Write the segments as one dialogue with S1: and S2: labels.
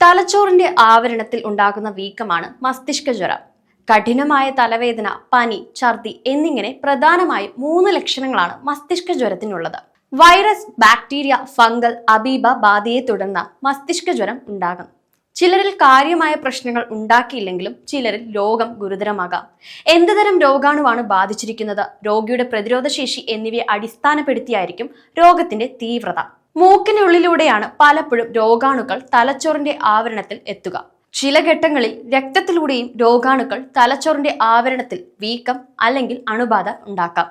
S1: തലച്ചോറിന്റെ ആവരണത്തിൽ ഉണ്ടാകുന്ന വീക്കമാണ് മസ്തിഷ്ക ജ്വരം. കഠിനമായ തലവേദന, പനി, ഛർദി എന്നിങ്ങനെ പ്രധാനമായും 3 ലക്ഷണങ്ങളാണ് മസ്തിഷ്ക ജ്വരത്തിനുള്ളത്. വൈറസ്, ബാക്ടീരിയ, ഫംഗൽ, അമീബ ബാധയെ തുടർന്ന് മസ്തിഷ്ക ജ്വരം ഉണ്ടാകും. ചിലരിൽ കാര്യമായ പ്രശ്നങ്ങൾ ഉണ്ടാക്കിയില്ലെങ്കിലും ചിലരിൽ രോഗം ഗുരുതരമാകാം. എന്തുതരം രോഗാണുവാണ് ബാധിച്ചിരിക്കുന്നത്, രോഗിയുടെ പ്രതിരോധശേഷി എന്നിവയെ അടിസ്ഥാനപ്പെടുത്തിയായിരിക്കും രോഗത്തിന്റെ തീവ്രത. മൂക്കിനുള്ളിലൂടെയാണ് പലപ്പോഴും രോഗാണുക്കൾ തലച്ചോറിന്റെ ആവരണത്തിൽ എത്തുക. ചില ഘട്ടങ്ങളിൽ രക്തത്തിലൂടെയും രോഗാണുക്കൾ തലച്ചോറിന്റെ ആവരണത്തിൽ വീക്കം അല്ലെങ്കിൽ അണുബാധ ഉണ്ടാക്കാം.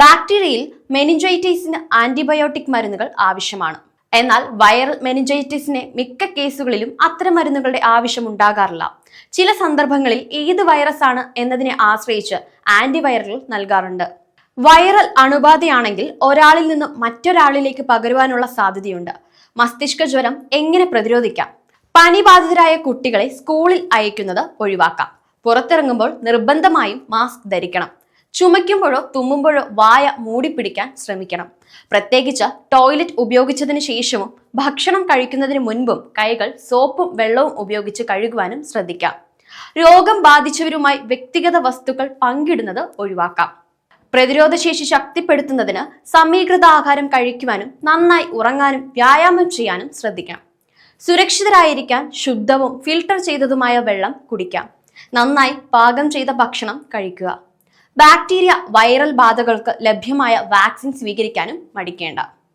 S1: ബാക്ടീരിയയിൽ മെനിഞ്ചൈറ്റിസിന് ആന്റിബയോട്ടിക് മരുന്നുകൾ ആവശ്യമാണ്. എന്നാൽ വൈറൽ മെനിഞ്ചൈറ്റിസിന് മിക്ക കേസുകളിലും അത്തരം മരുന്നുകളുടെ ആവശ്യം ഉണ്ടാകാറില്ല. ചില സന്ദർഭങ്ങളിൽ ഏത് വൈറസ് ആണ് എന്നതിനെ ആശ്രയിച്ച് ആന്റിവൈറലുകൾ നൽകാറുണ്ട്. വൈറൽ അണുബാധയാണെങ്കിൽ ഒരാളിൽ നിന്നും മറ്റൊരാളിലേക്ക് പകരുവാനുള്ള സാധ്യതയുണ്ട്. മസ്തിഷ്ക ജ്വരം എങ്ങനെ പ്രതിരോധിക്കാം? പനി ബാധിതരായ കുട്ടികളെ സ്കൂളിൽ അയക്കുന്നത് ഒഴിവാക്കാം. പുറത്തിറങ്ങുമ്പോൾ നിർബന്ധമായും മാസ്ക് ധരിക്കണം. ചുമയ്ക്കുമ്പോഴോ തുമ്മുമ്പോഴോ വായ മൂടിപ്പിടിക്കാൻ ശ്രമിക്കണം. പ്രത്യേകിച്ച് ടോയ്ലറ്റ് ഉപയോഗിച്ചതിന് ശേഷവും ഭക്ഷണം കഴിക്കുന്നതിന് മുൻപും കൈകൾ സോപ്പും വെള്ളവും ഉപയോഗിച്ച് കഴുകുവാനും ശ്രദ്ധിക്കാം. രോഗം ബാധിച്ചവരുമായി വ്യക്തിഗത വസ്തുക്കൾ പങ്കിടുന്നത് ഒഴിവാക്കാം. പ്രതിരോധശേഷി ശക്തിപ്പെടുത്തുന്നതിന് സമീകൃത ആഹാരം കഴിക്കുവാനും നന്നായി ഉറങ്ങാനും വ്യായാമം ചെയ്യാനും ശ്രദ്ധിക്കണം. സുരക്ഷിതരായിരിക്കാൻ ശുദ്ധവും ഫിൽട്ടർ ചെയ്തതുമായ വെള്ളം കുടിക്കാം. നന്നായി പാകം ചെയ്ത ഭക്ഷണം കഴിക്കുക. ബാക്ടീരിയ, വൈറൽ ബാധകൾക്ക് ലഭ്യമായ വാക്സിൻ സ്വീകരിക്കാനും മടിക്കേണ്ട.